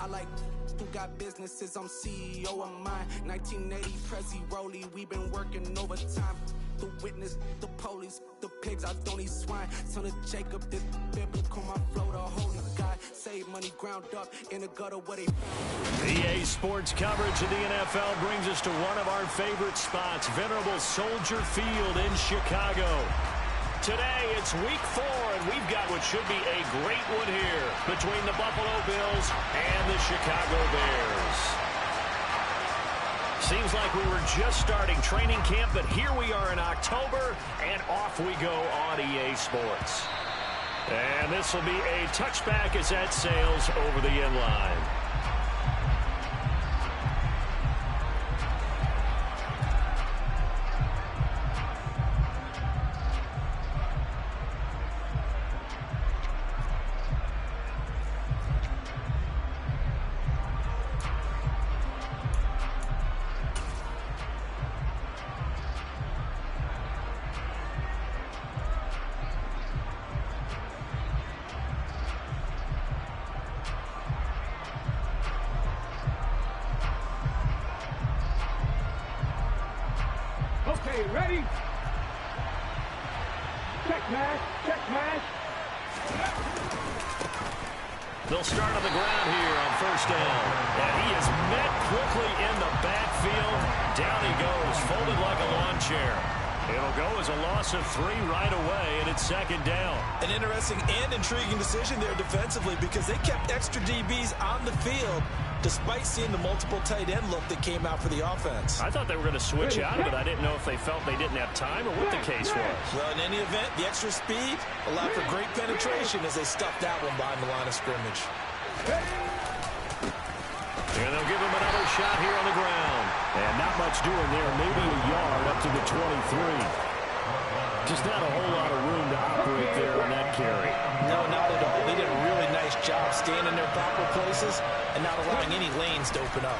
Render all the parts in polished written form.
I like who got businesses, I'm CEO of mine. 1980 Prezi Rolly, we been working overtime. The witness, the police, the pigs, I don't eat swine. Son of Jacob, this biblical, my flow, the holy God. Save money ground up in the gutter where they found. EA Sports coverage of the NFL brings us to one of our favorite spots, venerable Soldier Field in Chicago. Today, it's week 4, and we've got what should be a great one here between the Buffalo Bills and the Chicago Bears. Seems like we were just starting training camp, but here we are in October, and off we go on EA Sports. And this will be a touchback as that sails over the end line. Okay, ready? Check match, check match. They'll start on the ground here on first down. And he is met quickly in the backfield. Down he goes, folded like a lawn chair. It'll go as a loss of 3 right away, and it's second down. An interesting and intriguing decision there defensively because they kept extra DBs on the field despite seeing the multiple tight end look that came out for the offense. I thought they were going to switch out of it. I didn't know if they felt they didn't have time or what the case was. Well, in any event, the extra speed allowed for great penetration as they stuffed that one behind the line of scrimmage. And they'll give him another shot here on the ground. And not much doing there, maybe a yard up to the 23. Just not a whole lot of room to operate there on that carry. No, not at all. They did a really nice job staying in their proper places and not allowing any lanes to open up.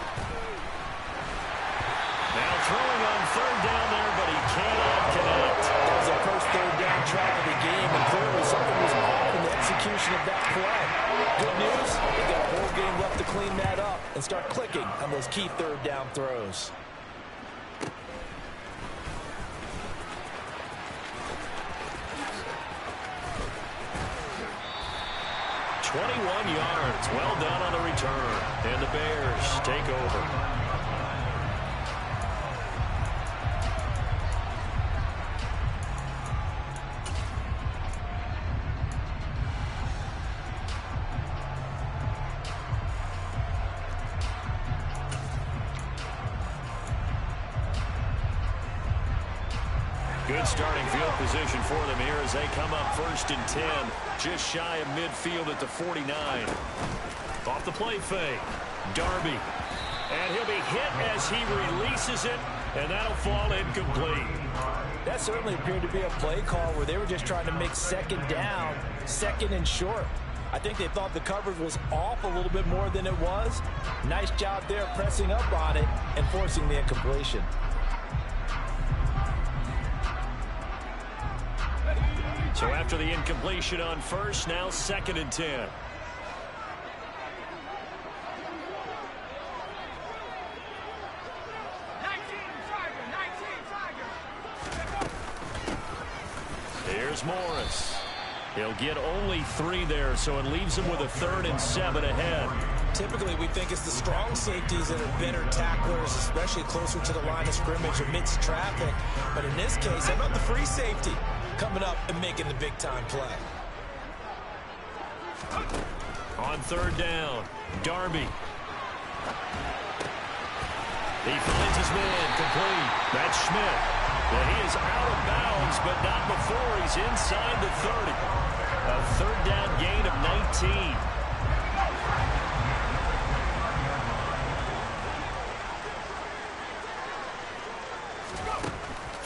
Now throwing on third down there, but he cannot connect. That was the first third down try of the game, and clearly something was off in the execution of that play. Good news, they got a whole game left to clean that up and start clicking on those key third down throws. 21 yards, well done on the return. And the Bears take over. Good starting field position for them here as they come up first and 10, just shy of midfield at the 49. Off the play fake, Darby. And he'll be hit as he releases it, and that'll fall incomplete. That certainly appeared to be a play call where they were just trying to make second down, second and short. I think they thought the coverage was off a little bit more than it was. Nice job there pressing up on it and forcing the incompletion. So after the incompletion on first, now second and 10. Here's Morris. He'll get only 3 there, so it leaves him with a 3rd and 7 ahead. Typically, we think it's the strong safeties that are better tacklers, especially closer to the line of scrimmage amidst traffic. But in this case, how about the free safety coming up and making the big-time play? On third down, Darby. He finds his man complete. That's Schmidt. Well, he is out of bounds, but not before he's inside the 30. A third down gain of 19.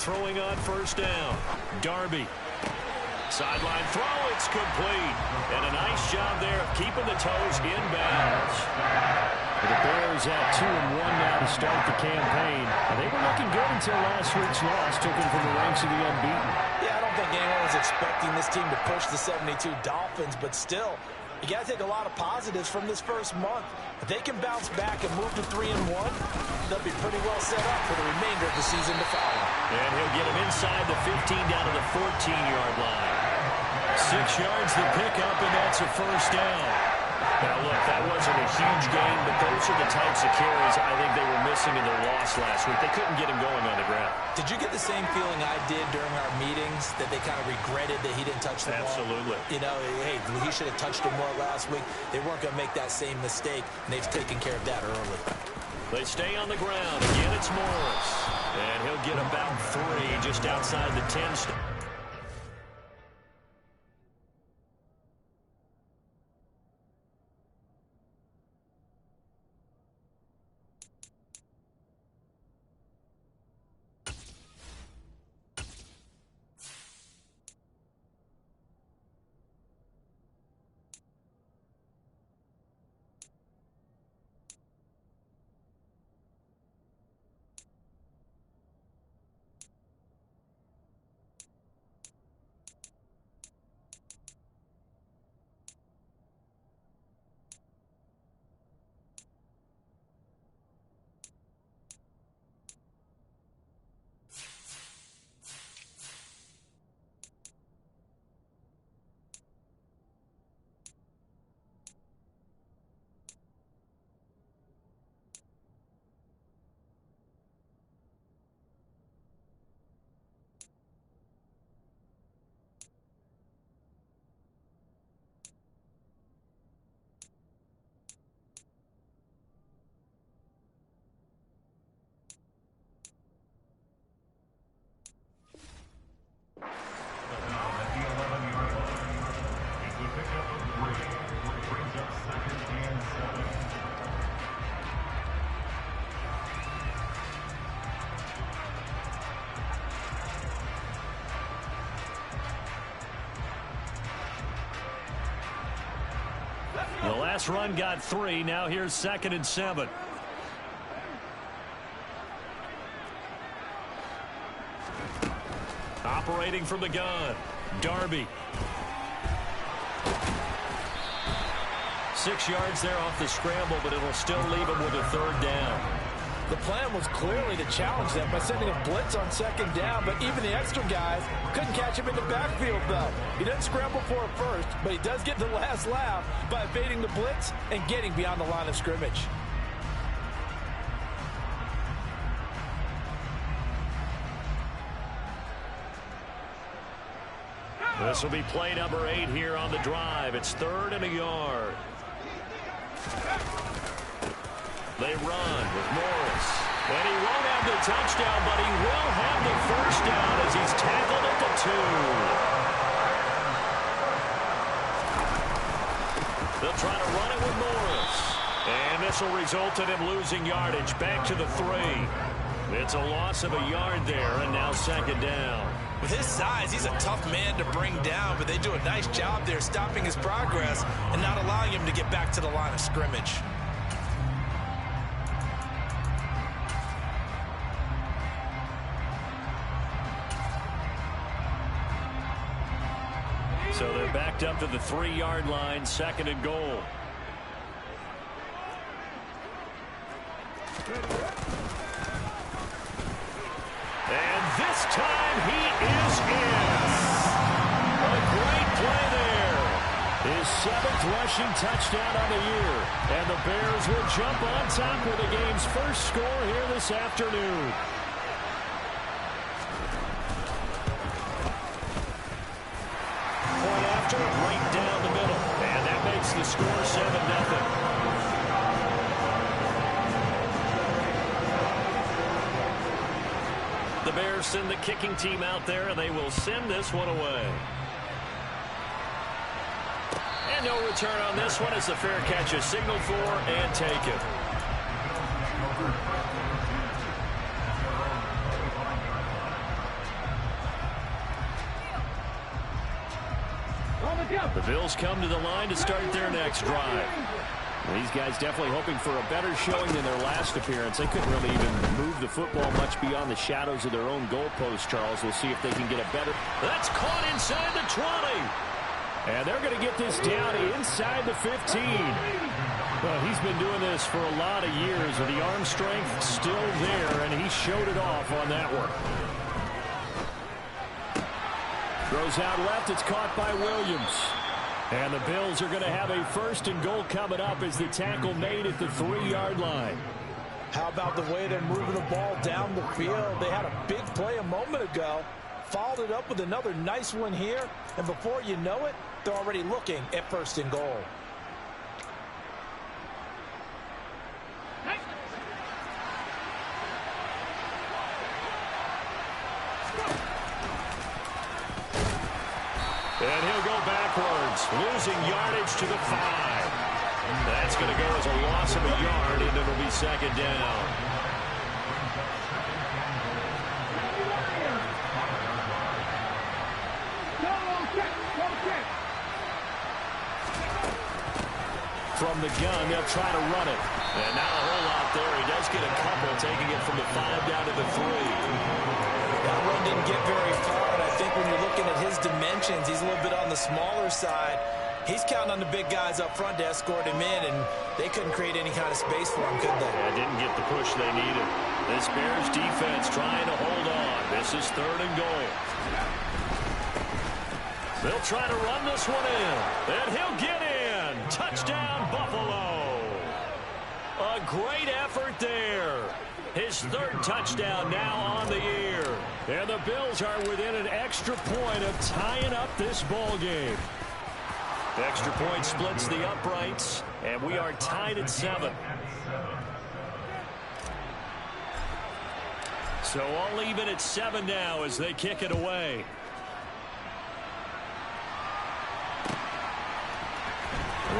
Throwing on first down, Darby. Sideline throw, it's complete. And a nice job there of keeping the toes in bounds. The Bears at 2-1 now to start the campaign. And they were looking good until last week's loss took them from the ranks of the unbeaten. Yeah, I don't think anyone was expecting this team to push the 72 Dolphins, but still, You got to take a lot of positives from this first month. If they can bounce back and move to 3-1, they'll be pretty well set up for the remainder of the season to follow. And he'll get him inside the 15 down to the 14-yard line. 6 yards to pick up, and that's a first down. Now, look, that wasn't a huge gain, but those are the types of carries I think they were missing in their loss last week. They couldn't get him going on the ground. Did you get the same feeling I did during our meetings, that they kind of regretted that he didn't touch the ball? Absolutely. You know, hey, he should have touched him more last week. They weren't going to make that same mistake, and they've taken care of that early. They stay on the ground. Again, it's Morris. And he'll get about 3 just outside the 10. The last run got 3. Now here's 2nd and 7. Operating from the gun, Darby. 6 yards there off the scramble, but it'll still leave him with a 3rd down. The plan was clearly to challenge them by sending a blitz on 2nd down, but even the extra guys couldn't catch him in the backfield, though. He doesn't scramble for it first, but he does get the last laugh by evading the blitz and getting beyond the line of scrimmage. This will be play number 8 here on the drive. It's 3rd and a yard. They run with Morris. And he won't have the touchdown, but he will have the first down as he's tackled at the 2. They'll try to run it with Morris. And this will result in him losing yardage back to the 3. It's a loss of a yard there, and now 2nd down. With his size, he's a tough man to bring down, but they do a nice job there stopping his progress and not allowing him to get back to the line of scrimmage. So they're backed up to the 3-yard line, 2nd and goal. And this time he is in. A great play there. His 7th rushing touchdown on the year. And the Bears will jump on top with the game's first score here this afternoon. Point after, right down the middle. And that makes the score 7-0. The Bears send the kicking team out there, and they will send this one away. And no return on this one. It's a fair catch, a signal for, and taken. The Bills come to the line to start their next drive. These guys definitely hoping for a better showing than their last appearance. They couldn't really even move the football much beyond the shadows of their own goalpost, Charles. We'll see if they can get a better. That's caught inside the 20. And they're going to get this down inside the 15. Well, he's been doing this for a lot of years, with the arm strength still there, and he showed it off on that one. Throws out left. It's caught by Williams. And the Bills are going to have a 1st and goal coming up as the tackle made at the 3-yard line. How about the way they're moving the ball down the field? They had a big play a moment ago, followed it up with another nice one here, and before you know it, they're already looking at 1st and goal. And he'll go backwards, losing yardage to the 5. That's going to go as a loss of a yard, and it'll be 2nd down. From the gun, they'll try to run it. And not a whole lot there. He does get a couple, taking it from the 5 down to the 3. That run didn't get very far, and I think when you're looking at his dimensions, he's a little bit on the smaller side. He's counting on the big guys up front to escort him in, and they couldn't create any kind of space for him, could they? Yeah, didn't get the push they needed. This Bears defense trying to hold on. This is 3rd and goal. They'll try to run this one in, and he'll get in. Touchdown, Buffalo. A great effort there. His 3rd touchdown now on the year. And the Bills are within an extra point of tying up this ball game. The extra point splits the uprights, and we are tied at 7. So all even at 7 now as they kick it away.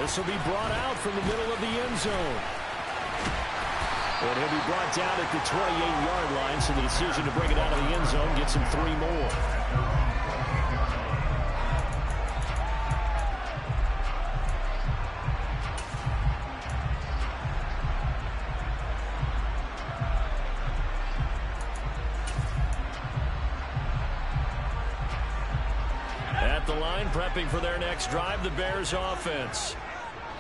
This will be brought out from the middle of the end zone. And he'll be brought down at the 28-yard line, so the decision to bring it out of the end zone gets him 3 more. At the line, prepping for their next drive, the Bears offense.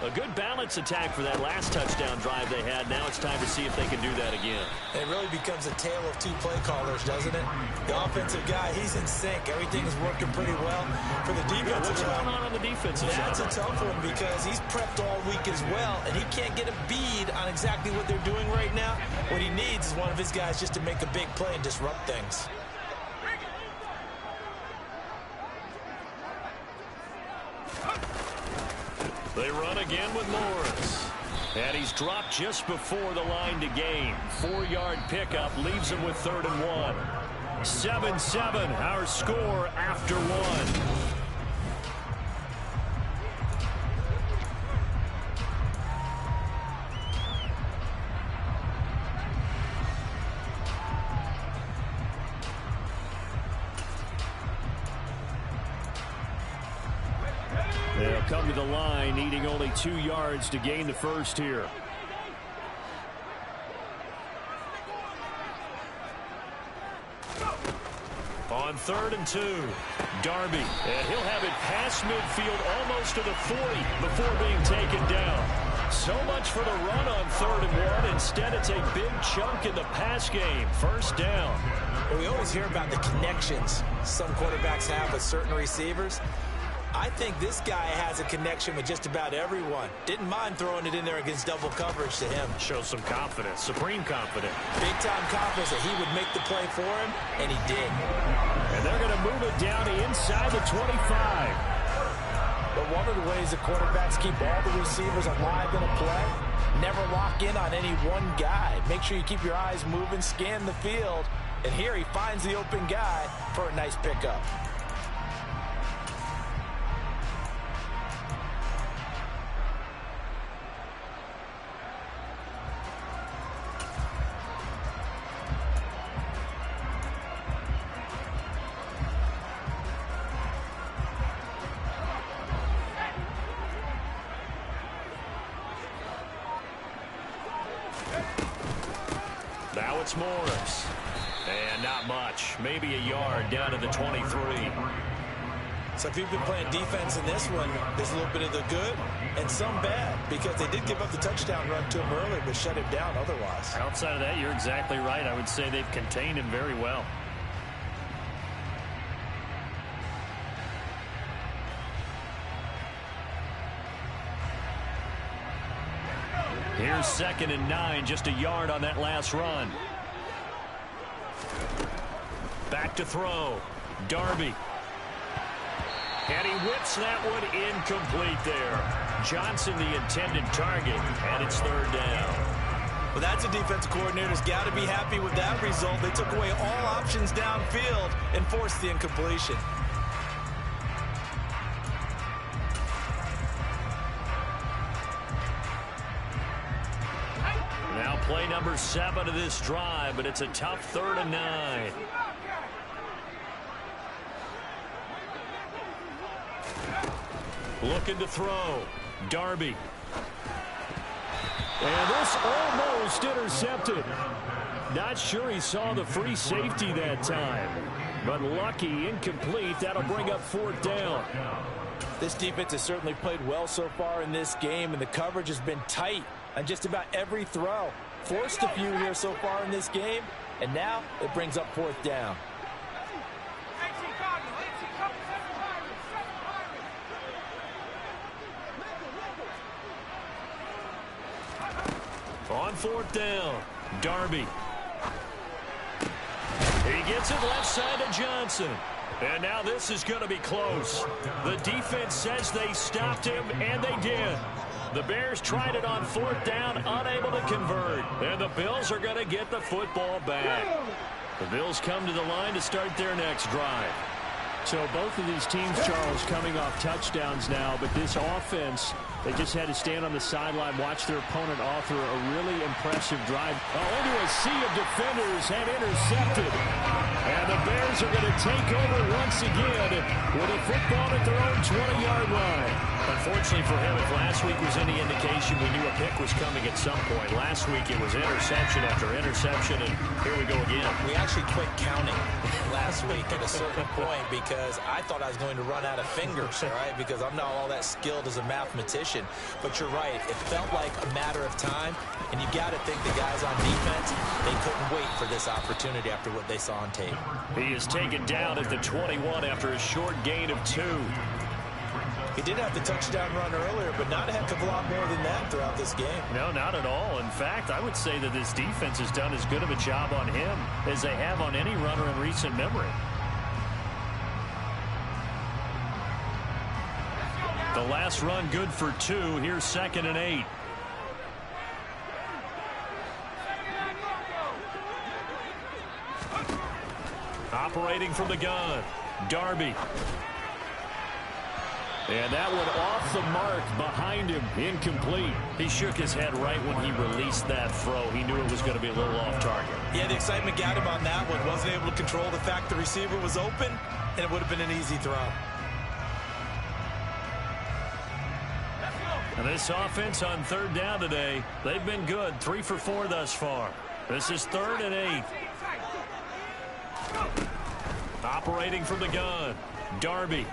A good balance attack for that last touchdown drive they had. Now it's time to see if they can do that again. It really becomes a tale of 2 play callers, doesn't it? The offensive guy, he's in sync. Everything is working pretty well. For the defensive guy, what's going on the defensive side? That's a tough one because he's prepped all week as well, and he can't get a bead on exactly what they're doing right now. What he needs is one of his guys just to make a big play and disrupt things. They run again with Morris. And he's dropped just before the line to gain. 4-yard pickup leaves him with 3rd and 1. 7-7, our score after 1. They'll come to the line, needing only 2 yards to gain the 1st here. On 3rd and 2, Darby. And he'll have it past midfield almost to the 40 before being taken down. So much for the run on 3rd and 1. Instead, it's a big chunk in the pass game. 1st down. Well, we always hear about the connections some quarterbacks have with certain receivers. I think this guy has a connection with just about everyone. Didn't mind throwing it in there against double coverage to him. Shows some confidence, supreme confidence. Big-time confidence that he would make the play for him, and he did. And they're going to move it down to inside the 25. But one of the ways the quarterbacks keep all the receivers alive in a play, never lock in on any one guy. Make sure you keep your eyes moving, scan the field, and here he finds the open guy for a nice pickup. Now it's Morris. And not much. Maybe a yard down to the 23. So if you've been playing defense in this one, there's a little bit of the good and some bad, because they did give up the touchdown run to him earlier, but shut him down otherwise. Outside of that, you're exactly right. I would say they've contained him very well. Here's 2nd and 9, just a yard on that last run. Back to throw. Darby. And he whips that one incomplete there. Johnson the intended target, and it's 3rd down. Well, that's a defense coordinator's got to be happy with that result. They took away all options downfield and forced the incompletion. Now play number 7 of this drive, but it's a tough 3rd and 9. Looking to throw. Darby. And this almost intercepted. Not sure he saw the free safety that time. But lucky, incomplete. That'll bring up 4th down. This defense has certainly played well so far in this game, and the coverage has been tight on just about every throw. Forced a few here so far in this game, and now it brings up 4th down. On 4th down, Darby. He gets it left side to Johnson. And now this is going to be close. The defense says they stopped him, and they did. The Bears tried it on 4th down, unable to convert. And the Bills are going to get the football back. The Bills come to the line to start their next drive. So both of these teams, Charles, coming off touchdowns now, but this offense, they just had to stand on the sideline, watch their opponent author a really impressive drive. Into a sea of defenders and intercepted. And the Bears are going to take over once again with a football at their own 20-yard line. Unfortunately for him, if last week was any indication, we knew a pick was coming at some point. Last week it was interception after interception, and here we go again. We actually quit counting last week at a certain point because I thought I was going to run out of fingers, all right, because I'm not all that skilled as a mathematician. But you're right. It felt like a matter of time, and you got to think the guys on defense, they couldn't wait for this opportunity after what they saw on tape. He is taken down at the 21 after a short gain of 2. He did have the touchdown run earlier, but not a heck of a lot more than that throughout this game. No, not at all. In fact, I would say that this defense has done as good of a job on him as they have on any runner in recent memory. The last run good for 2. Here's 2nd and 8. Operating from the gun, Darby. And that one off the mark behind him, incomplete. He shook his head right when he released that throw. He knew it was going to be a little off target. Yeah, the excitement got him on that one. Wasn't able to control the fact the receiver was open, and it would have been an easy throw. And this offense on 3rd down today, they've been good. 3 for 4 thus far. This is 3rd and 8. Operating from the gun, Darby.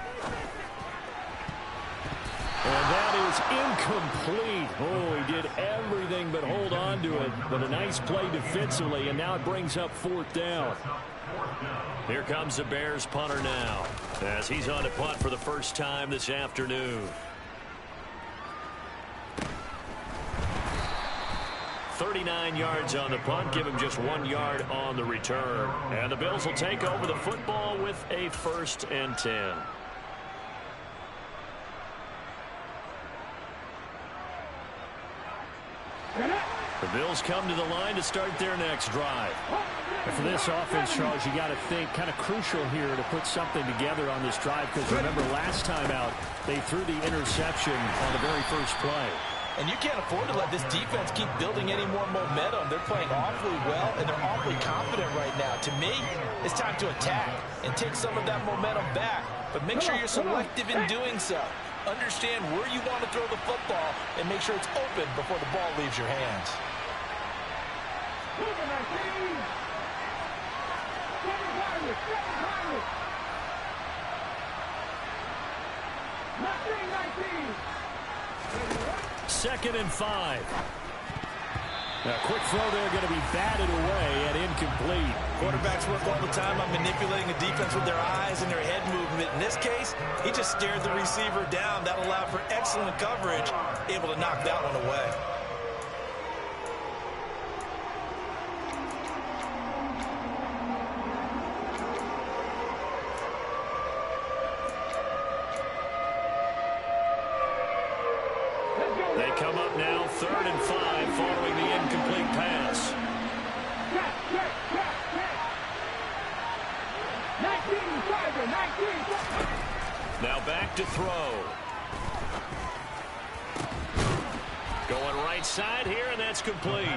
And that is incomplete. Oh, he did everything but hold on to it. But a nice play defensively, and now it brings up 4th down. Here comes the Bears punter now, as he's on to punt for the first time this afternoon. 39 yards on the punt, give him just 1 yard on the return. And the Bills will take over the football with a 1st and 10. The Bills come to the line to start their next drive. And for this offense, Charles, you got to think kind of crucial here to put something together on this drive, because remember last time out they threw the interception on the very first play. And you can't afford to let this defense keep building any more momentum. They're playing awfully well, and they're awfully confident right now. To me, it's time to attack and take some of that momentum back. But make sure you're selective in doing so. Understand where you want to throw the football and make sure it's open before the ball leaves your hands. 2nd and 5. A quick throw there going to be batted away and incomplete. Quarterbacks work all the time on manipulating the defense with their eyes and their head movement. In this case, he just stared the receiver down. That allowed for excellent coverage, able to knock that one away. They come up now 3rd and 5 following the incomplete pass. 19. Now back to throw. Going right side here, and that's complete.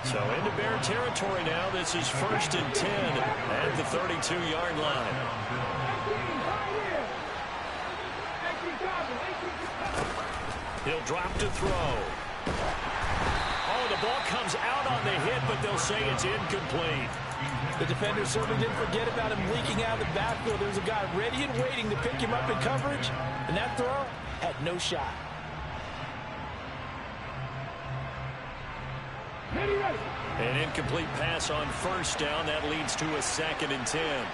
So into Bear territory now. This is 1st and 10 at the 32-yard line. He'll drop to throw. Oh, the ball comes out on the hit, but they'll say it's incomplete. The defender certainly didn't forget about him leaking out of the backfield. There's a guy ready and waiting to pick him up in coverage, and that throw had no shot. An incomplete pass on 1st down. That leads to a 2nd and 10.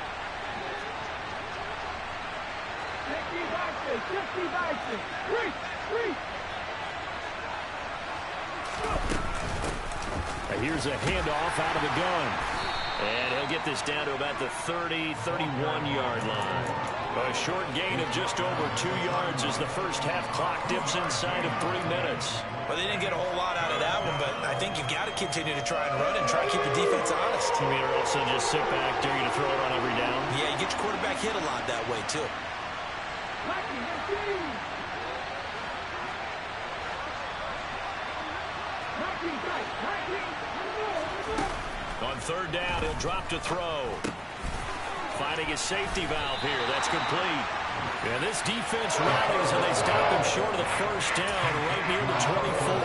Here's a handoff out of the gun. And he'll get this down to about the 30, 31-yard line. A short gain of just over 2 yards as the first half clock dips inside of 3 minutes. Well, they didn't get a whole lot out of that one, but I think you've got to continue to try and run and try to keep the defense honest. You mean, or also just sit back, dare you to throw it on every down? Yeah, you get your quarterback hit a lot that way, too. On 3rd down, he'll drop to throw. Finding his safety valve here. That's complete. And this defense rallies, and they stop him short of the 1st down right near the 24.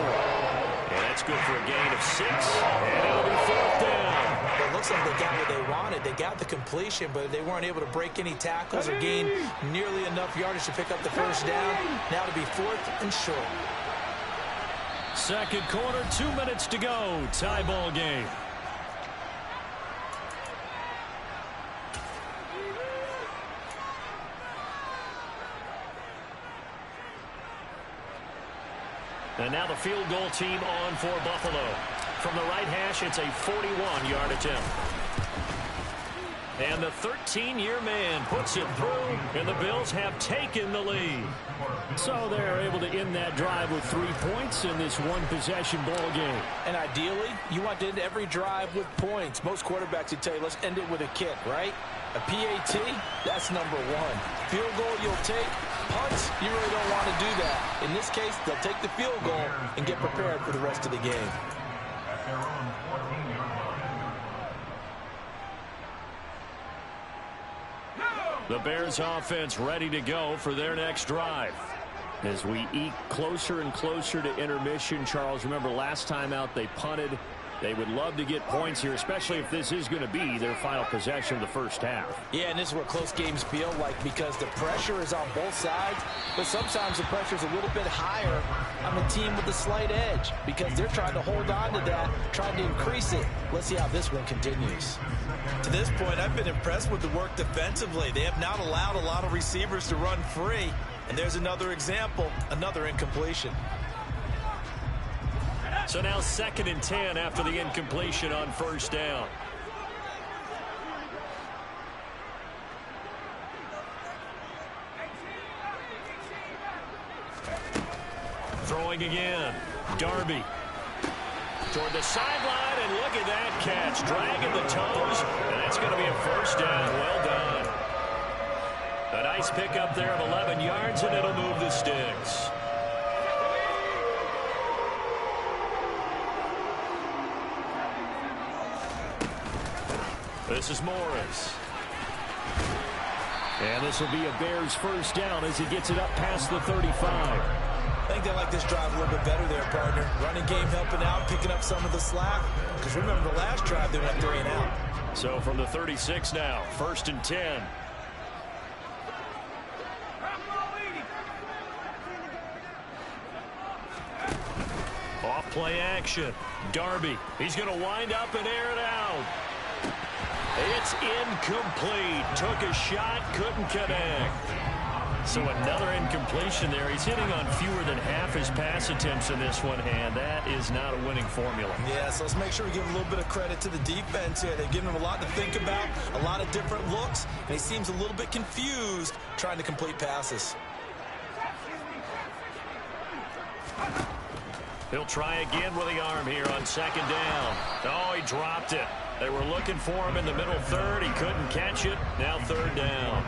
And that's good for a gain of 6. And it'll be 4th down. Well, it looks like they got what they wanted. They got the completion, but they weren't able to break any tackles or gain nearly enough yardage to pick up the 1st down. Now to be 4th and short. 2nd quarter, 2 minutes to go. Tie ball game. And now the field goal team on for Buffalo. From the right hash, it's a 41-yard attempt. And the 13-year man puts it through, and the Bills have taken the lead. So they're able to end that drive with 3 points in this one-possession ball game. And ideally, you want to end every drive with points. Most quarterbacks would tell you, let's end it with a kick, right? A PAT, that's number 1. Field goal you'll take. Punts, you really don't want to do that. In this case, they'll take the field goal and get prepared for the rest of the game. The Bears offense ready to go for their next drive. As we eke closer and closer to intermission, Charles, remember last time out they punted. They would love to get points here, especially if this is going to be their final possession of the first half. Yeah, and this is what close games feel like because the pressure is on both sides, but sometimes the pressure is a little bit higher on the team with the slight edge because they're trying to hold on to that, trying to increase it. Let's see how this one continues. To this point, I've been impressed with the work defensively. They have not allowed a lot of receivers to run free, and there's another example, another incompletion. So now 2nd and 10 after the incompletion on 1st down. Throwing again. Darby. Toward the sideline, and look at that catch. Dragging the toes, and that's going to be a 1st down. Well done. A nice pickup there of 11 yards, and it'll move the sticks. This is Morris. And this will be a Bears 1st down as he gets it up past the 35. I think they like this drive a little bit better there, partner. Running game helping out, picking up some of the slack. Because remember the last drive, they went 3 and out. So from the 36 now, 1st and 10. Off play action. Darby. He's going to wind up and air it out. It's incomplete. Took a shot, couldn't connect. So another incompletion there. He's hitting on fewer than half his pass attempts in this one, and that is not a winning formula. Yeah, so let's make sure we give a little bit of credit to the defense here. They've given him a lot to think about, a lot of different looks, and he seems a little bit confused trying to complete passes. He'll try again with the arm here on second down. Oh, he dropped it. They were looking for him in the middle third. He couldn't catch it. Now third down.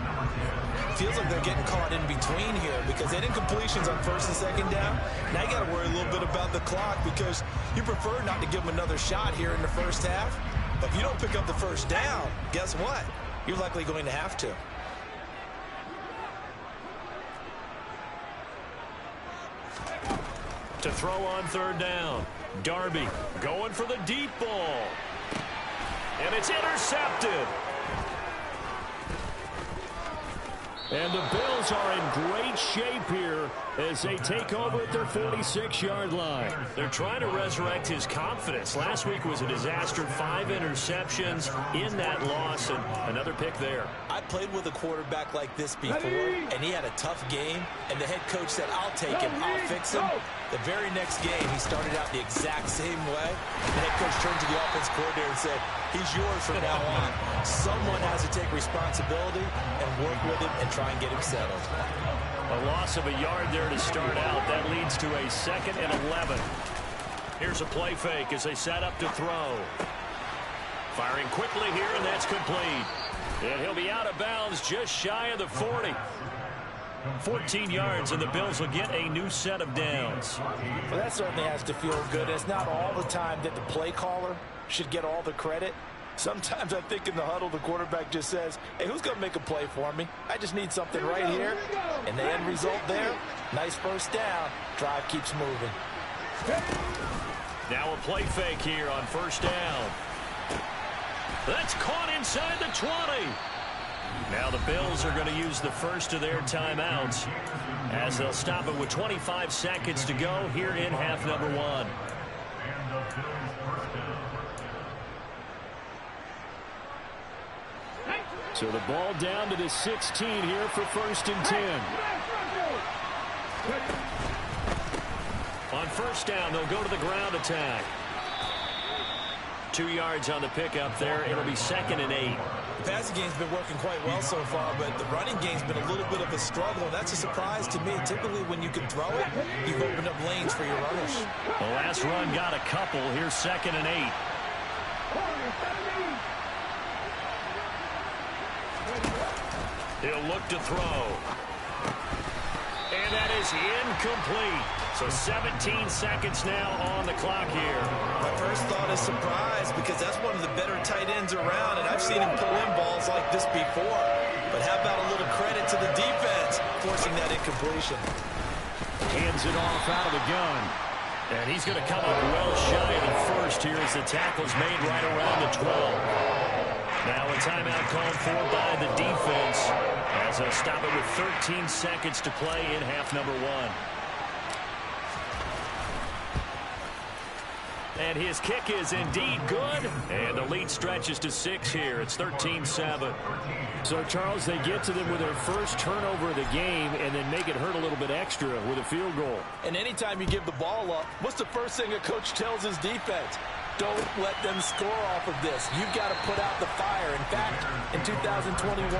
Feels like they're getting caught in between here because they did completions on first and second down. Now you got to worry a little bit about the clock because you prefer not to give them another shot here in the first half. But if you don't pick up the first down, guess what? You're likely going to have to. To throw on third down. Darby going for the deep ball. And it's intercepted. And the Bills are in great shape here as they take over at their 46-yard line. They're trying to resurrect his confidence. Last week was a disaster. 5 interceptions in that loss, and another pick there. I played with a quarterback like this before, and he had a tough game, and the head coach said, I'll take him, I'll fix him. The very next game, he started out the exact same way. The head coach turned to the offense coordinator and said, he's yours from now on. Someone has to take responsibility and work with him and try and get him settled. A loss of a yard there to start out. That leads to a 2nd and 11. Here's a play fake as they set up to throw. Firing quickly here, and that's complete. And he'll be out of bounds just shy of the 40. 14 yards, and the Bills will get a new set of downs. Well, that certainly has to feel good. It's not all the time that the play caller should get all the credit. Sometimes I think in the huddle, the quarterback just says, hey, who's going to make a play for me? I just need something right here. And the end result there, nice first down. Drive keeps moving. Now a play fake here on first down. That's caught inside the 20. Now the Bills are going to use the first of their timeouts as they'll stop it with 25 seconds to go here in half number 1. So the ball down to the 16 here for 1st and 10. On first down, they'll go to the ground attack. 2 yards on the pickup there. It'll be 2nd and 8. The passing game's been working quite well so far, but the running game's been a little bit of a struggle. That's a surprise to me. Typically, when you can throw it, you've opened up lanes for your runners. The last run got a couple. Here's 2nd and 8. He'll look to throw. And that is incomplete. So 17 seconds now on the clock here. My first thought is surprise because that's one of the better tight ends around, and I've seen him pull in balls like this before. But how about a little credit to the defense forcing that incompletion? Hands it off out of the gun. And he's going to come up well shy of the first here as the tackle's made right around the 12. Now a timeout called for by the defense as they'll stop it with 13 seconds to play in half number 1. And his kick is indeed good. And the lead stretches to 6 here. It's 13-7. So, Charles, they get to them with their first turnover of the game and then make it hurt a little bit extra with a field goal. And anytime you give the ball up, what's the first thing a coach tells his defense? Don't let them score off of this. You've got to put out the fire. In fact, in 2021,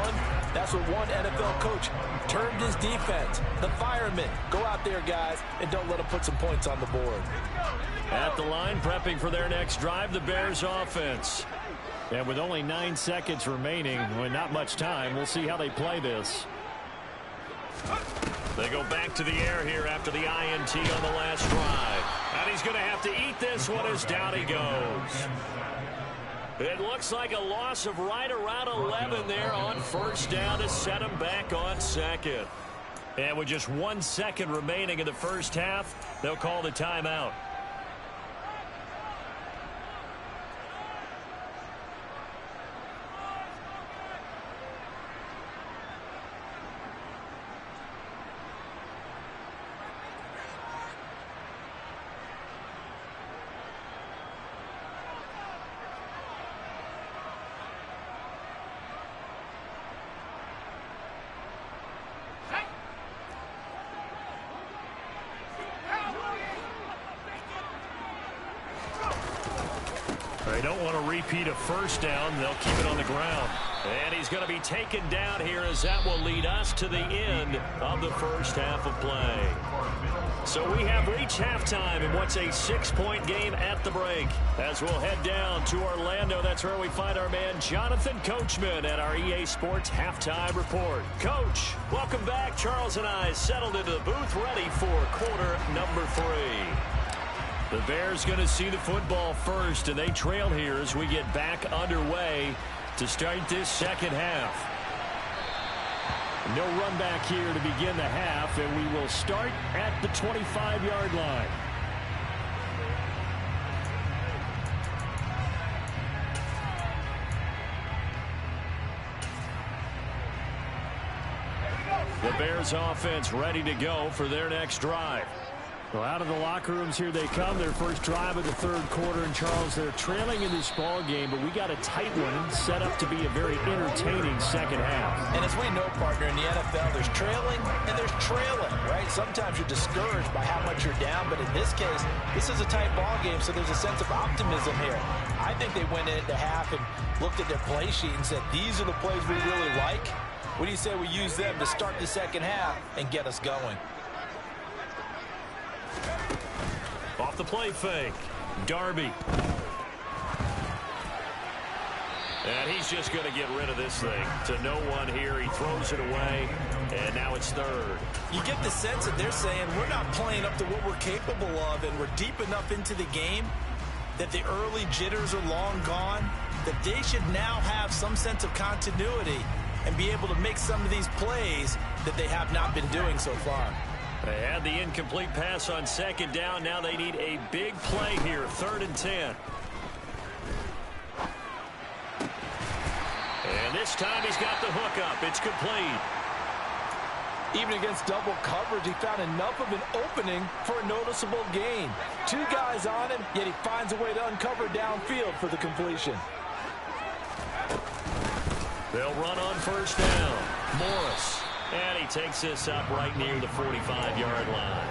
that's what one NFL coach termed his defense. The firemen. Go out there, guys, and don't let them put some points on the board. At the line, prepping for their next drive, the Bears offense. And with only 9 seconds remaining, well, not much time, we'll see how they play this. They go back to the air here after the INT on the last drive. And he's going to have to eat this one as down he goes. It looks like a loss of right around 11 there on first down to set him back on second. And with just 1 second remaining in the first half, they'll call the timeout. They don't want to repeat a first down. They'll keep it on the ground. And he's going to be taken down here as that will lead us to the end of the first half of play. So we have reached halftime in what's a 6-point game at the break. As we'll head down to Orlando, that's where we find our man Jonathan Coachman at our EA Sports Halftime Report. Coach, welcome back. Charles and I settled into the booth ready for quarter number 3. The Bears going to see the football first, and they trail here as we get back underway to start this second half. No run back here to begin the half, and we will start at the 25-yard line. The Bears offense ready to go for their next drive. Well, out of the locker rooms here they come. Their first drive of the third quarter. And, Charles, they're trailing in this ball game, but we got a tight one set up to be a very entertaining second half. And as we know, partner, in the NFL, there's trailing and there's trailing, right? Sometimes you're discouraged by how much you're down, but in this case, this is a tight ball game, so there's a sense of optimism here. I think they went into half and looked at their play sheet and said, these are the plays we really like. What do you say we use them to start the second half and get us going? Off the play fake, Darby. And he's just going to get rid of this thing to no one here. He throws it away, and now it's third. You get the sense that they're saying we're not playing up to what we're capable of, and we're deep enough into the game that the early jitters are long gone, that they should now have some sense of continuity and be able to make some of these plays that they have not been doing so far. They had the incomplete pass on second down. Now they need a big play here, 3rd and 10. And this time he's got the hook up. It's complete. Even against double coverage, he found enough of an opening for a noticeable gain. 2 guys on him, yet he finds a way to uncover downfield for the completion. They'll run on first down. Morris. And he takes this up right near the 45-yard line.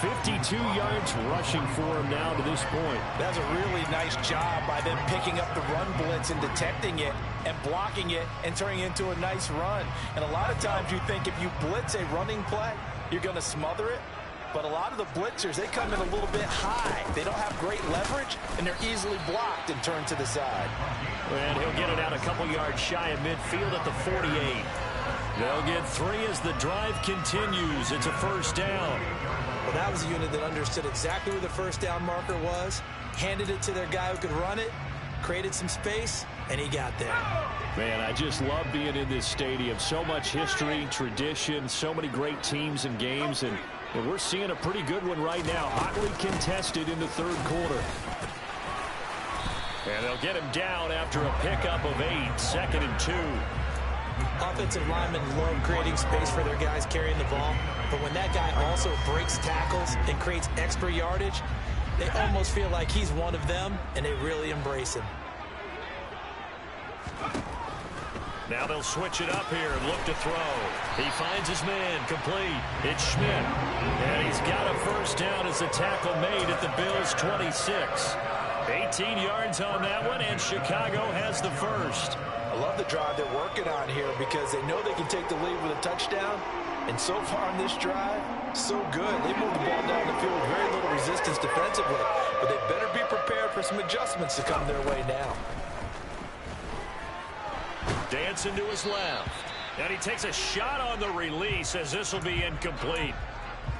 52 yards rushing for him now to this point. That's a really nice job by them picking up the run blitz and detecting it and blocking it and turning it into a nice run. And a lot of times you think if you blitz a running play, you're going to smother it. But a lot of the blitzers, they come in a little bit high. They don't have great leverage, and they're easily blocked and turned to the side. And he'll get it out a couple yards shy of midfield at the 48. They'll get 3 as the drive continues. It's a first down. Well, that was a unit that understood exactly where the first down marker was, handed it to their guy who could run it, created some space, and he got there. Man, I just love being in this stadium. So much history, tradition, so many great teams and games, and we're seeing a pretty good one right now, hotly contested in the third quarter. And they'll get him down after a pickup of 8, 2nd and 2. Offensive linemen love creating space for their guys carrying the ball, but when that guy also breaks tackles and creates extra yardage, they almost feel like he's one of them, and they really embrace him. Now they'll switch it up here and look to throw. He finds his man, complete. It's Schmidt. And he's got a first down as the tackle made at the Bills' 26. 18 yards on that one, and Chicago has the first. I love the drive they're working on here because they know they can take the lead with a touchdown. And so far on this drive, so good. They moved the ball down the field with very little resistance defensively. But they better be prepared for some adjustments to come their way now. Dancing to his left. And he takes a shot on the release as this will be incomplete.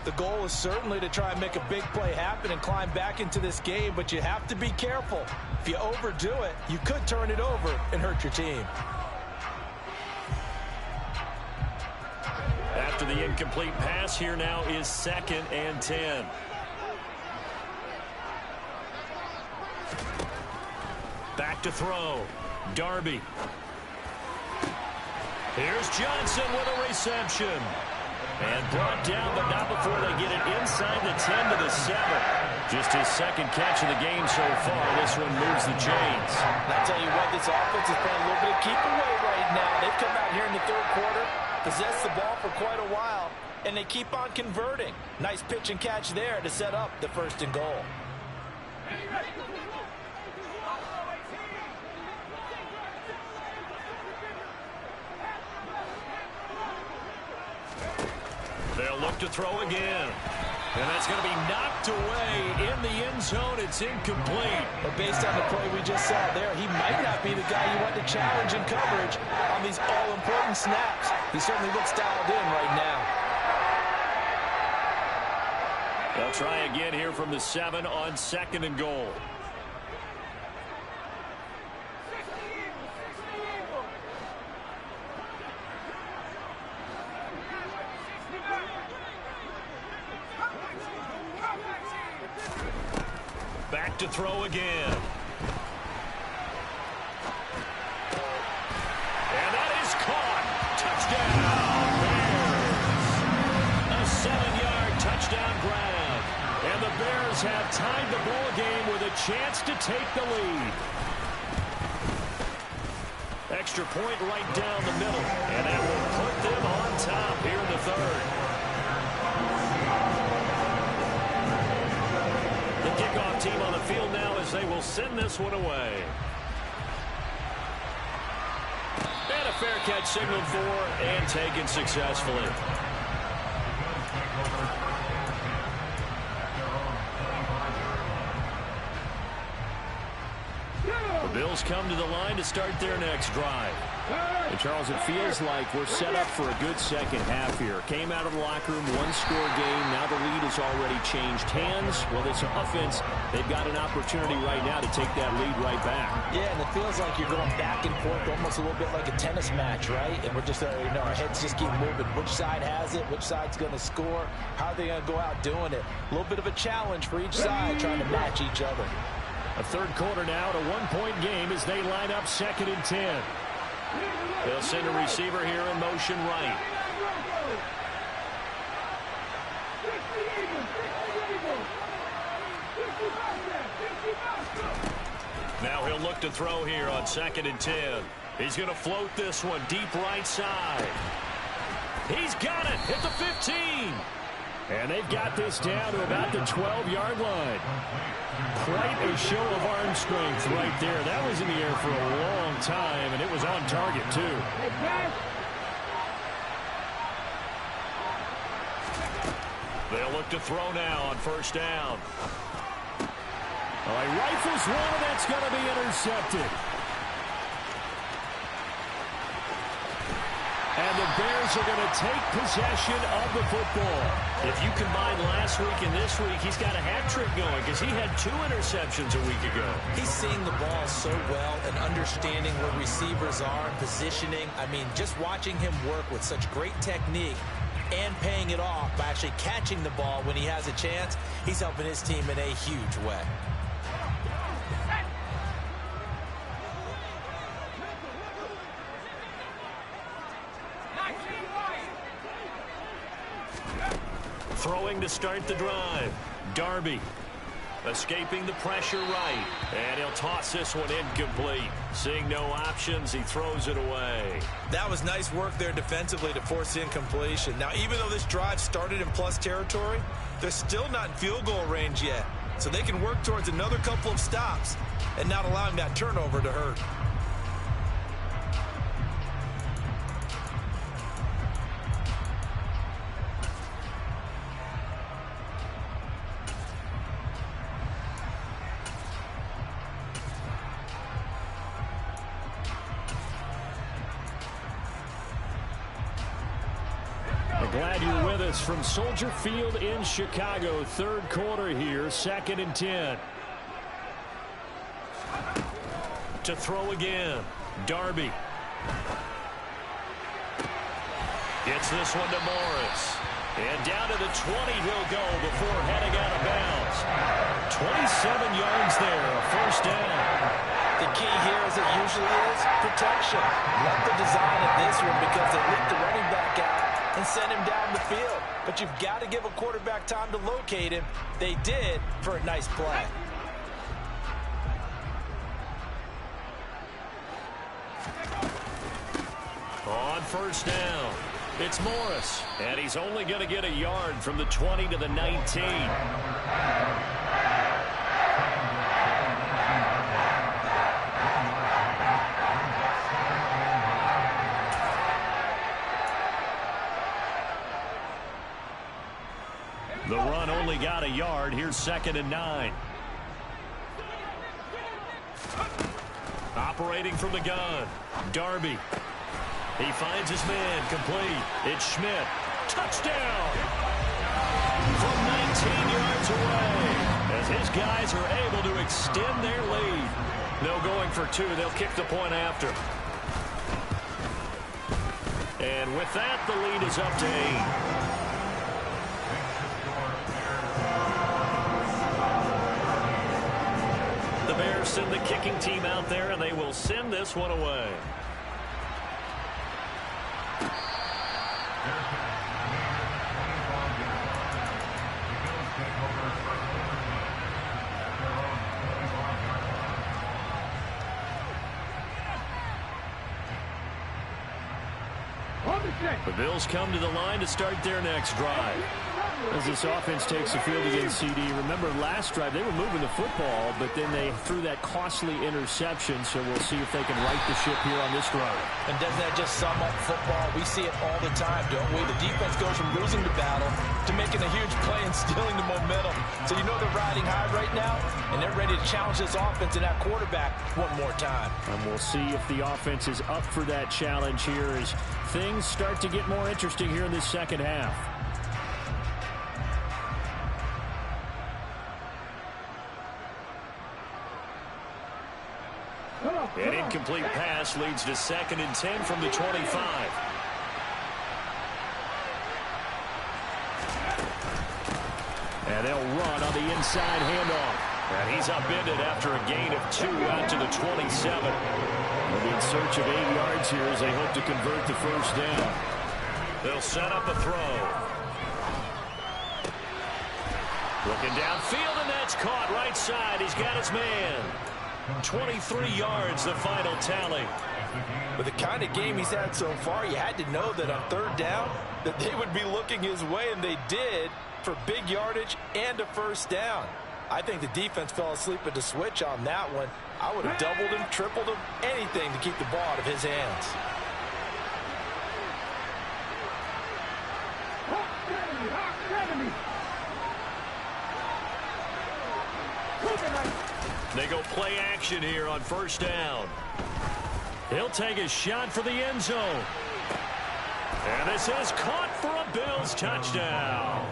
The goal is certainly to try and make a big play happen and climb back into this game, but you have to be careful. If you overdo it, you could turn it over and hurt your team. After the incomplete pass, here now is 2nd and 10. Back to throw. Darby. Here's Johnson with a reception. And brought down, but not before they get it inside the 10 to the 7. Just his 2nd catch of the game so far. This one moves the chains. And I tell you what, this offense is playing a little bit of keep away right now. They've come out here in the third quarter, possessed the ball for quite a while, and they keep on converting. Nice pitch and catch there to set up the 1st and goal. They'll look to throw again. And that's going to be knocked away in the end zone. It's incomplete. But based on the play we just saw there, he might not be the guy you want to challenge in coverage on these all-important snaps. He certainly looks dialed in right now. They'll try again here from the 7 on 2nd and goal. Back to throw again. And that is caught. Touchdown, Bears. A 7-yard touchdown grab. And the Bears have tied the ball game with a chance to take the lead. Extra point right down the middle. And that will put them on top here in the 3rd. Kickoff team on the field now as they will send this one away. And a fair catch signaled for and taken successfully. The Bills come to the line to start their next drive. And Charles, it feels like we're set up for a good second half here. Came out of the locker room, one-score game. Now the lead has already changed hands. Well, this offense, they've got an opportunity right now to take that lead right back. Yeah, and it feels like you're going back and forth, almost a little bit like a tennis match, right? And we're just, our heads just keep moving. Which side has it? Which side's going to score? How are they going to go out doing it? A little bit of a challenge for each side, trying to match each other. A 3rd quarter now, a 1-point game as they line up 2nd and 10. They'll send a receiver here in motion right. Now he'll look to throw here on 2nd and 10. He's going to float this one deep right side. He's got it at the 15. And they've got this down to about the 12-yard line. Quite a show of arm strength right there. That was in the air for a long time, and it was on target, too. They'll look to throw now on 1st down. All right, rifles one, and that's going to be intercepted. And the Bears are going to take possession of the football. If you combine last week and this week, he's got a hat trick going because he had 2 interceptions a week ago. He's seeing the ball so well and understanding where receivers are and positioning. I mean, just watching him work with such great technique and paying it off by actually catching the ball when he has a chance, he's helping his team in a huge way. Throwing to start the drive. Darby escaping the pressure right. And he'll toss this one incomplete. Seeing no options, he throws it away. That was nice work there defensively to force incompletion. Now, even though this drive started in plus territory, they're still not in field goal range yet. So they can work towards another couple of stops and not allowing that turnover to hurt. Glad you're with us from Soldier Field in Chicago. 3rd quarter here, 2nd and 10. To throw again, Darby. Gets this one to Morris. And down to the 20 he'll go before heading out of bounds. 27 yards there, a 1st down. The key here, as it usually is, protection. Love the design of this one because they lift the running back out and send him down the field. But you've got to give a quarterback time to locate him. They did for a nice play. On 1st down, it's Morris. And he's only going to get a yard from the 20 to the 19. a yard. Here's 2nd and 9. Operating from the gun, Darby. He finds his man, complete. It's Schmidt. Touchdown! From 19 yards away, as his guys are able to extend their lead. No going for 2. They'll kick the point after. And with that, the lead is up to 8. The Bears send the kicking team out there, and they will send this one away. The Bills come to the line to start their next drive. As this offense takes the field against CD, remember last drive they were moving the football, but then they threw that costly interception, so we'll see if they can right the ship here on this drive. And doesn't that just sum up football? We see it all the time, don't we? The defense goes from losing the battle to making a huge play and stealing the momentum. So you know they're riding high right now, and they're ready to challenge this offense and that quarterback one more time. And we'll see if the offense is up for that challenge here as things start to get more interesting here in this second half. An incomplete pass leads to 2nd and 10 from the 25. And they'll run on the inside handoff. And he's upended after a gain of 2 out to the 27. They'll be in search of 8 yards here as they hope to convert the first down. They'll set up a throw. Looking downfield, and that's caught right side. He's got his man. 23 yards, the final tally. With the kind of game he's had so far, you had to know that on 3rd down that they would be looking his way, and they did, for big yardage and a first down. I think the defense fell asleep at the switch on that one. I would have doubled him, tripled him, anything to keep the ball out of his hands. They go play action here on 1st down. He'll take a shot for the end zone. And this is caught for a Bills touchdown.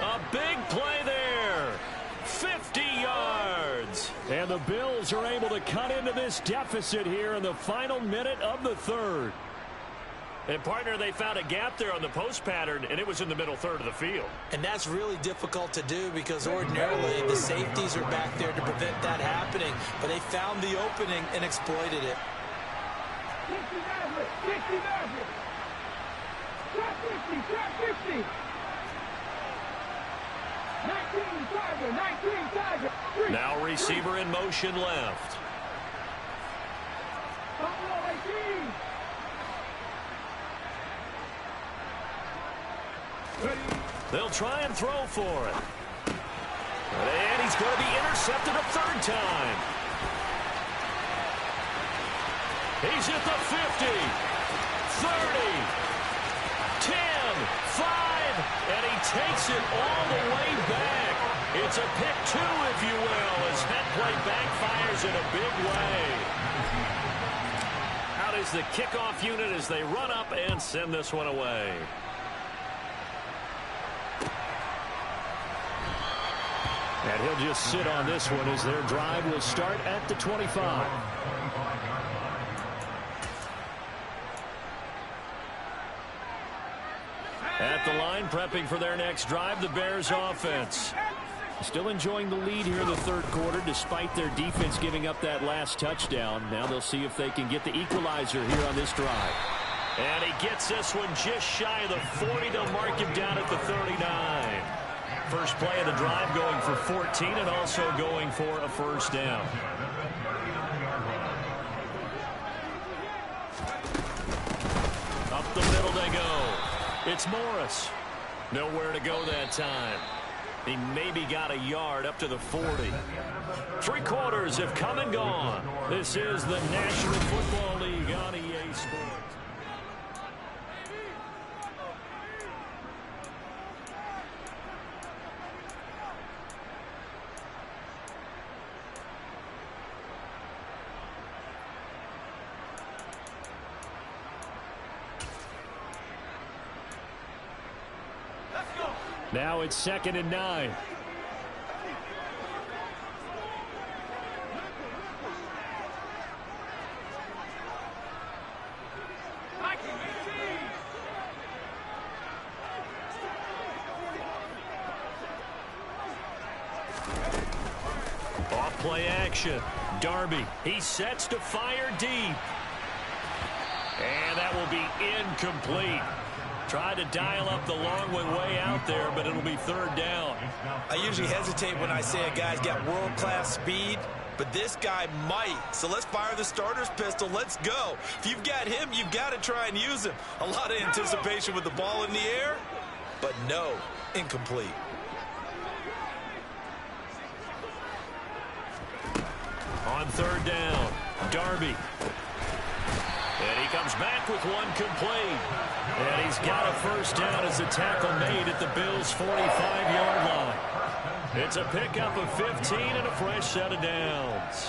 A big play there. 50 yards. And the Bills are able to cut into this deficit here in the final minute of the 3rd. And, partner, they found a gap there on the post pattern, and it was in the middle 3rd of the field. And that's really difficult to do because ordinarily the safeties are back there to prevent that happening. But they found the opening and exploited it. 19 Now receiver in motion left. They'll try and throw for it. And he's going to be intercepted a 3rd time. He's at the 50, 30, 10, 5, and he takes it all the way back. It's a pick 2, if you will, as that play backfires in a big way. Out is the kickoff unit as they run up and send this one away. And he'll just sit on this one as their drive will start at the 25. At the line, prepping for their next drive, the Bears offense. Still enjoying the lead here in the 3rd quarter despite their defense giving up that last touchdown. Now they'll see if they can get the equalizer here on this drive. And he gets this one just shy of the 40. They'll mark him down at the 39. First play of the drive going for 14 and also going for a first down. Up the middle they go. It's Morris. Nowhere to go that time. He maybe got a yard up to the 40. 3 quarters have come and gone. This is the National Football League on EA Sports. Now it's 2nd and 9. Play action. Darby, he sets to fire deep. And that will be incomplete. Tried to dial up the long way out there, but it'll be 3rd down. I usually hesitate when I say a guy's got world-class speed, but this guy might. So let's fire the starter's pistol. Let's go. If you've got him, you've got to try and use him. A lot of anticipation with the ball in the air, but no, incomplete. On 3rd down, Darby. And he comes back with one complete. And he's got a 1st down as a tackle made at the Bills' 45-yard line. It's a pickup of 15 and a fresh set of downs.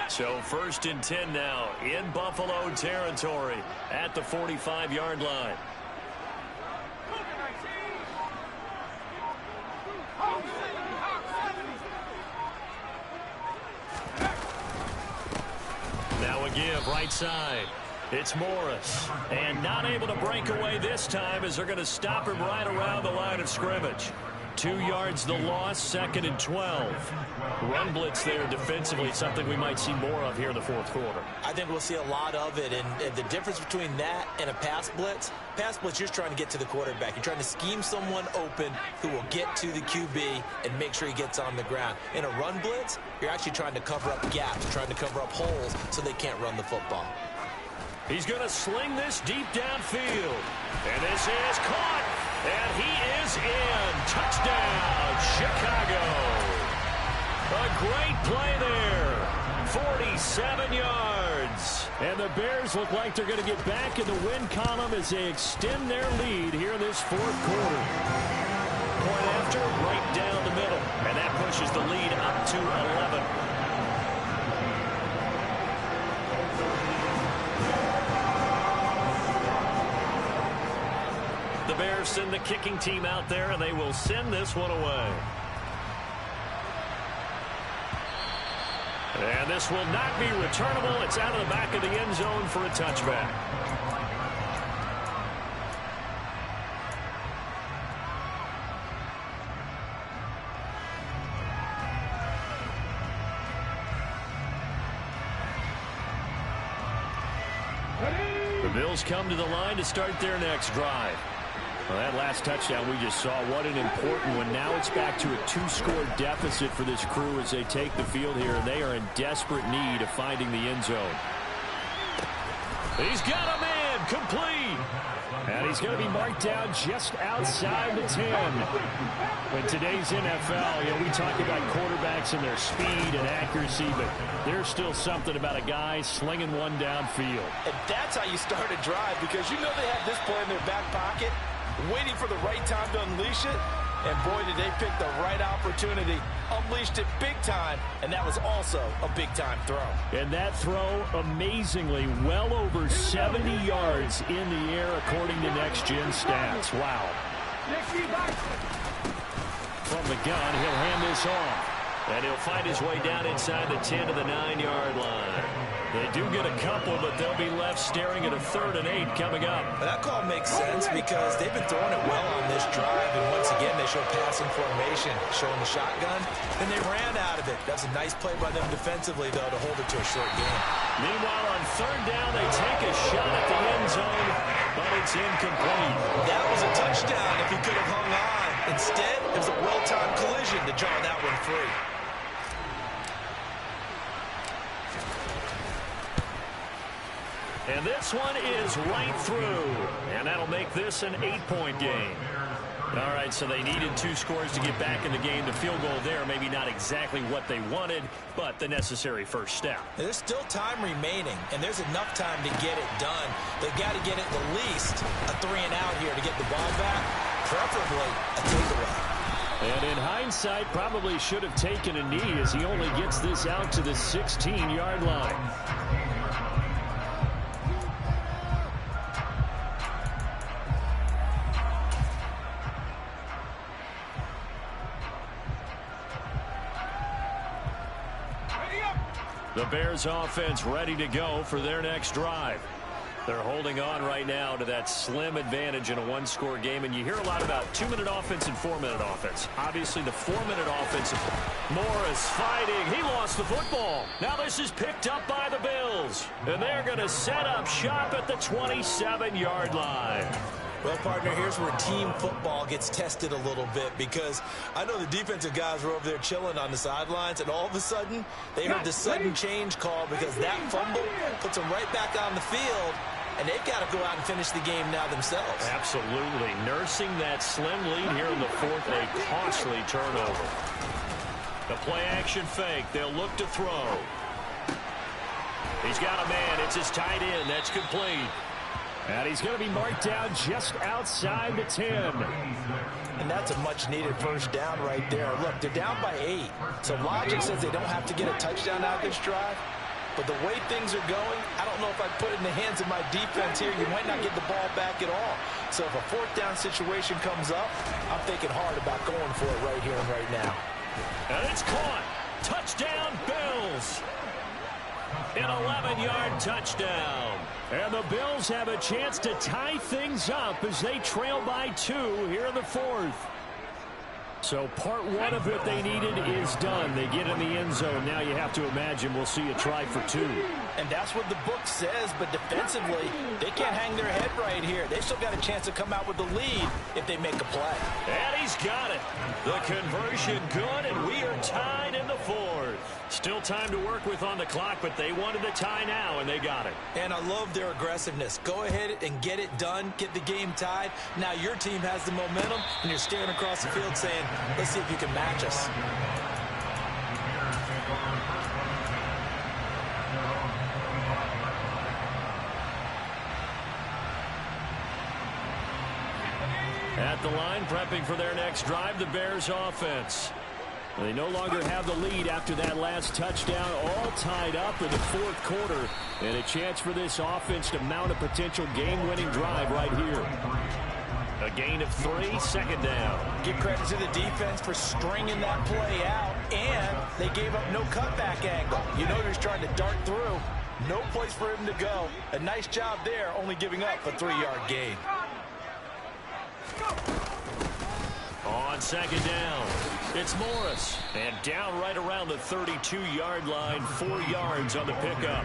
So 1st and 10 now in Buffalo territory at the 45-yard line. Now a give right side. It's Morris. And not able to break away this time as they're going to stop him right around the line of scrimmage. 2 yards the loss, 2nd and 12. Run blitz there defensively, something we might see more of here in the 4th quarter. I think we'll see a lot of it, and the difference between that and a pass blitz, you're just trying to get to the quarterback. You're trying to scheme someone open who will get to the QB and make sure he gets on the ground. In a run blitz, you're actually trying to cover up gaps, trying to cover up holes so they can't run the football. He's going to sling this deep downfield. And this is caught. And he is in. Touchdown, Chicago. A great play there. 47 yards. And the Bears look like they're going to get back in the win column as they extend their lead here in this 4th quarter. Point after, right down the middle. And that pushes the lead up to 11. The Bears send the kicking team out there, and they will send this one away. And this will not be returnable. It's out of the back of the end zone for a touchback. The Bills come to the line to start their next drive. Well, that last touchdown we just saw, what an important one. Now it's back to a 2-score deficit for this crew as they take the field here, and they are in desperate need of finding the end zone. He's got a man, complete. And he's going to be marked down just outside the 10. In today's NFL, we talk about quarterbacks and their speed and accuracy, but there's still something about a guy slinging one downfield. And that's how you start a drive, because you know they have this play in their back pocket, waiting for the right time to unleash it. And boy, did they pick the right opportunity. Unleashed it big time, and that was also a big-time throw. And that throw, amazingly, well over 70 yards in the air, according to Next Gen Stats. Wow. From the gun, he'll hand this off. And he'll find his way down inside the 10 to the 9-yard line. They do get a couple, but they'll be left staring at a 3rd and 8 coming up. But that call makes sense because they've been throwing it well on this drive, and once again they show passing formation, showing the shotgun, and they ran out of it. That's a nice play by them defensively, though, to hold it to a short game. Meanwhile, on 3rd down, they take a shot at the end zone, but it's incomplete. That was a touchdown if he could have hung on. Instead, it was a well-timed collision to draw that one free. And this one is right through. And that'll make this an 8-point game. All right, so they needed 2 scores to get back in the game. The field goal there, maybe not exactly what they wanted, but the necessary first step. There's still time remaining, and there's enough time to get it done. They've got to get at the least a 3-and-out here to get the ball back. preferably a takeaway. And in hindsight, probably should have taken a knee as he only gets this out to the 16-yard line. The Bears offense ready to go for their next drive. They're holding on right now to that slim advantage in a one-score game, and you hear a lot about 2-minute offense and 4-minute offense. Obviously, the 4-minute offense. Morris fighting. He lost the football. Now this is picked up by the Bills, and they're going to set up shop at the 27-yard line. Well, partner, here's where team football gets tested a little bit, because I know the defensive guys were over there chilling on the sidelines, and all of a sudden they heard the sudden change call because that fumble puts them right back on the field, and they've got to go out and finish the game now themselves. Absolutely. Nursing that slim lead here in the fourth, a costly turnover. The play-action fake. They'll look to throw. He's got a man. It's his tight end. That's complete. And he's going to be marked down just outside the 10. And that's a much-needed first down right there. Look, they're down by 8. So logic says they don't have to get a touchdown out of this drive. But the way things are going, I don't know if I'd put it in the hands of my defense here. You might not get the ball back at all. So if a fourth down situation comes up, I'm thinking hard about going for it right here and right now. And it's caught. Touchdown, Bills. An 11-yard touchdown. And the Bills have a chance to tie things up as they trail by 2 here in the fourth. So part one of what they needed is done. They get in the end zone. Now you have to imagine we'll see a try for 2. And that's what the book says, but defensively, they can't hang their head right here. They still got a chance to come out with the lead if they make a play. And he's got it. The conversion good, and we are tied in the fourth. Still time to work with on the clock, but they wanted the tie now, and they got it. And I love their aggressiveness. Go ahead and get it done. Get the game tied. Now your team has the momentum, and you're staring across the field saying, let's see if you can match us. At the line, prepping for their next drive, the Bears offense. They no longer have the lead after that last touchdown, all tied up in the fourth quarter. And a chance for this offense to mount a potential game-winning drive right here. A gain of 3, second down. Give credit to the defense for stringing that play out, and they gave up no cutback angle. You know he's trying to dart through. No place for him to go. A nice job there, only giving up a 3-yard gain. On second down, it's Morris. And down right around the 32-yard line, 4 yards on the pickup.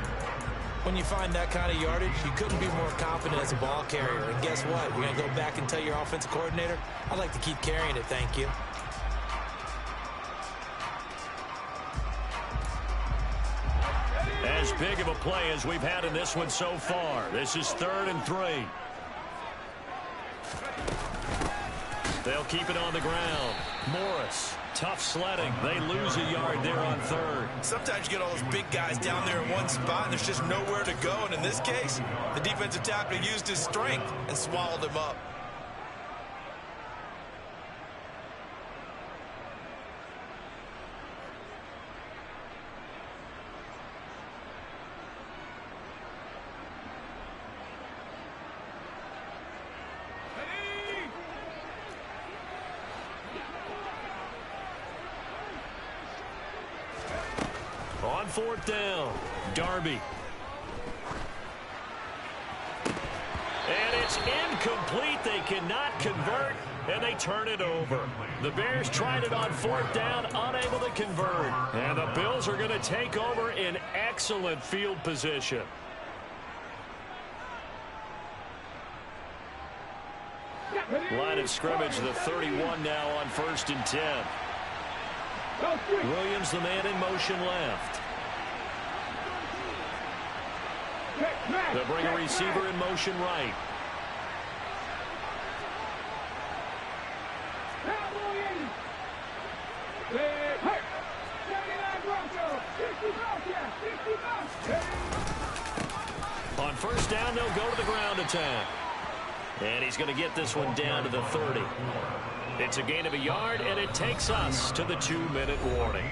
When you find that kind of yardage, you couldn't be more confident as a ball carrier. And guess what? You're going to go back and tell your offensive coordinator, I'd like to keep carrying it, thank you. As big of a play as we've had in this one so far. This is 3rd and 3. They'll keep it on the ground. Morris, tough sledding. They lose a yard there on 3rd. Sometimes you get all those big guys down there in one spot, and there's just nowhere to go. And in this case, the defensive tackle used his strength and swallowed him up. On 4th down, Darby. And it's incomplete. They cannot convert, and they turn it over. The Bears tried it on 4th down, unable to convert. And the Bills are going to take over in excellent field position. Line of scrimmage, the 31 now on 1st and 10. Williams, the man in motion left. They'll bring a receiver in motion right. On 1st down, they'll go to the ground attack. And he's going to get this one down to the 30. It's a gain of a yard, and it takes us to the 2-minute warning.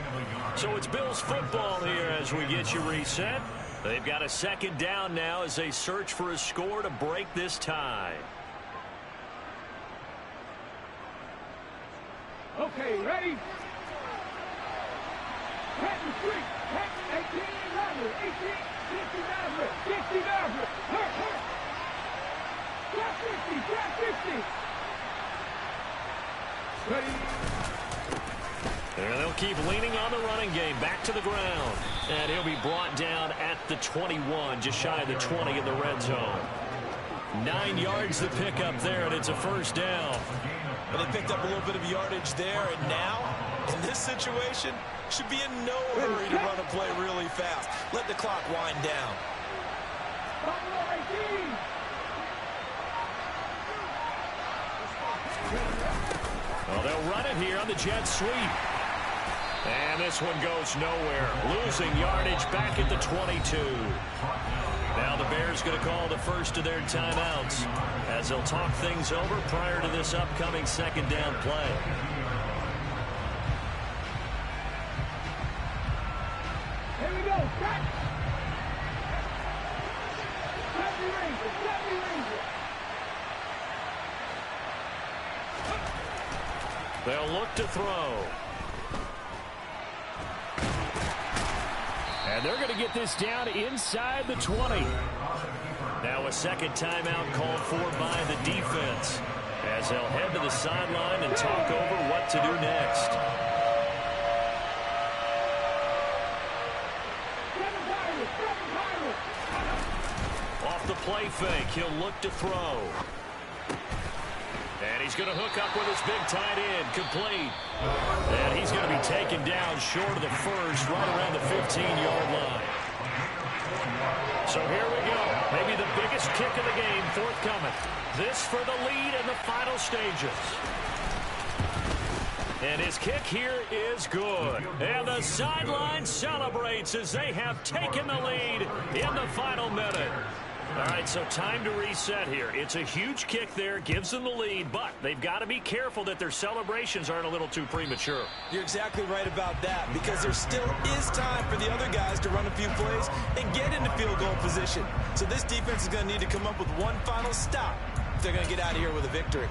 So it's Bills football here as we get you reset. They've got a second down now as they search for a score to break this tie. Okay, ready? Patton Street, Patton, 18, 18, 60, hurt. Trap 50. Ready? And they'll keep leaning on the running game. Back to the ground. And he'll be brought down at the 21, just shy of the 20 in the red zone. 9 yards to pick up there, and it's a first down. Well, they picked up a little bit of yardage there, and now, in this situation, should be in no hurry to run a play really fast. Let the clock wind down. Well, they'll run it here on the jet sweep. And this one goes nowhere. Losing yardage back at the 22. Now the Bears going to call the first of their timeouts as they'll talk things over prior to this upcoming second down play. Here we go. They'll look to throw. And they're going to get this down inside the 20. Now a second timeout called for by the defense as they'll head to the sideline and talk over what to do next. Off the play fake, he'll look to throw. And he's going to hook up with his big tight end, complete. And he's going to be taken down short of the first, right around the 15-yard line. So here we go. Maybe the biggest kick of the game forthcoming. This for the lead in the final stages. And his kick here is good. And the sideline celebrates as they have taken the lead in the final minute. All right, so time to reset here. It's a huge kick there, gives them the lead, but they've got to be careful that their celebrations aren't a little too premature. You're exactly right about that, because there still is time for the other guys to run a few plays and get into field goal position. So this defense is going to need to come up with one final stop if they're going to get out of here with a victory.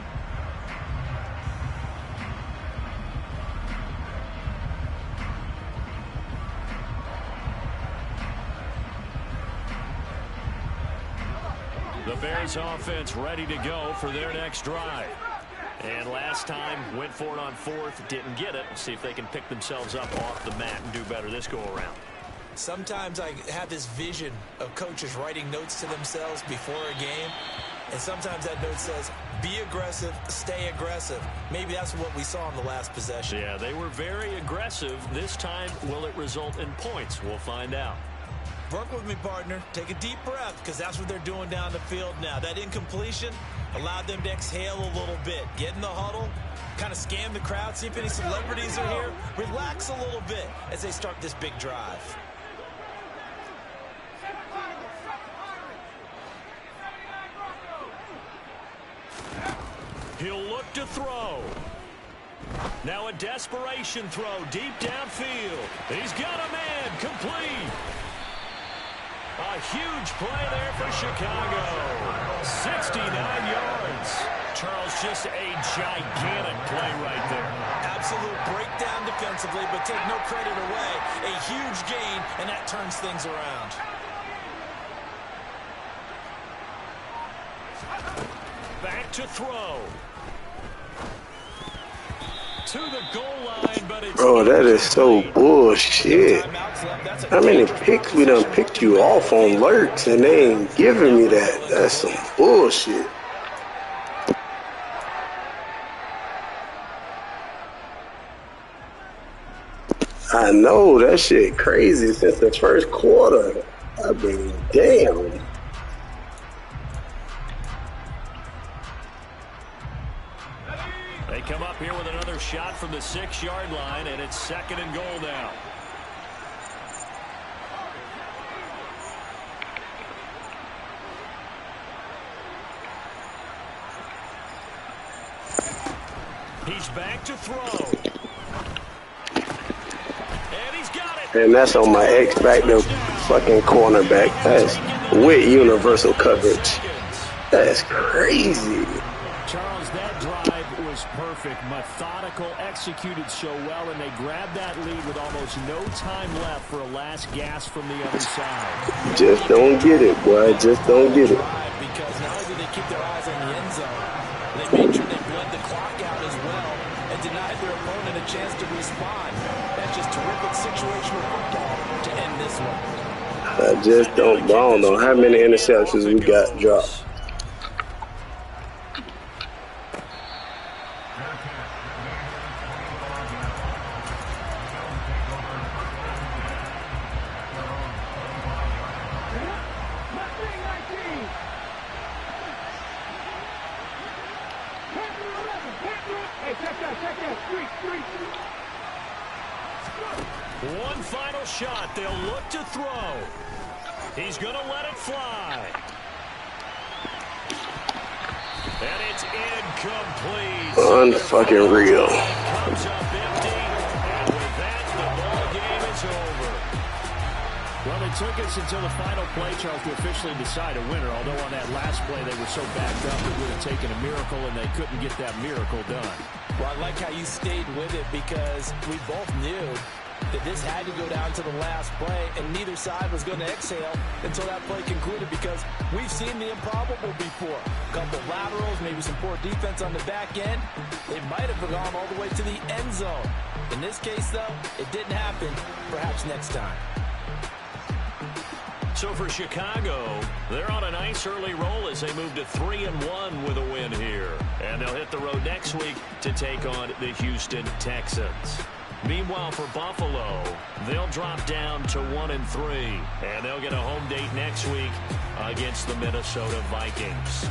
The Bears offense ready to go for their next drive. And last time, went for it on fourth, didn't get it. See if they can pick themselves up off the mat and do better this go-around. Sometimes I have this vision of coaches writing notes to themselves before a game, and sometimes that note says, be aggressive, stay aggressive. Maybe that's what we saw in the last possession. Yeah, they were very aggressive. This time, will it result in points? We'll find out. Work with me, partner. Take a deep breath, because that's what they're doing down the field now. That incompletion allowed them to exhale a little bit. Get in the huddle, kind of scan the crowd, see if any celebrities are here. Relax a little bit as they start this big drive. He'll look to throw. Now a desperation throw deep downfield. He's got a man, complete. A huge play there for Chicago. 69 yards. Charles, just a gigantic play right there. Absolute breakdown defensively, but take no credit away. A huge gain, and that turns things around. Back to throw. To the goal line, but it's... Bro, that is so bullshit. How many picks we done picked you off on lurks and they ain't giving me that? That's some bullshit. I know, that shit crazy since the first quarter. I mean, damn. They come up here with another shot from the 6-yard line, and it's 2nd and goal now. He's back to throw. And he's got it. And that's on my X back to fucking cornerback. That's with universal coverage. That's crazy. Charles, that drive was perfect. Methodical, executed so well, and they grabbed that lead with almost no time left for a last gasp from the other side. Just don't get it, boy. Just don't get it. Because not only did they keep their eyes on the end zone, they made sure they bled the clock out as well and denied their opponent a chance to respond. That's just terrific situational football to end this one. I don't know how many interceptions we got dropped. One final shot. They'll look to throw. He's going to let it fly. And it's incomplete. Unfucking real. Comes up empty. And with that, the ball game is over. Well, it took us until the final play, Charles, to officially decide a winner. Although on that last play, they were so backed up, it would have taken a miracle, and they couldn't get that miracle done. Well, I like how you stayed with it because we both knew that this had to go down to the last play, and neither side was going to exhale until that play concluded because we've seen the improbable before. A couple laterals, maybe some poor defense on the back end. They might have gone all the way to the end zone. In this case, though, it didn't happen. Perhaps next time. So for Chicago, they're on a nice early roll as they move to 3-1 with a win here. And they'll hit the road next week to take on the Houston Texans. Meanwhile, for Buffalo, they'll drop down to 1-3. And they'll get a home date next week against the Minnesota Vikings.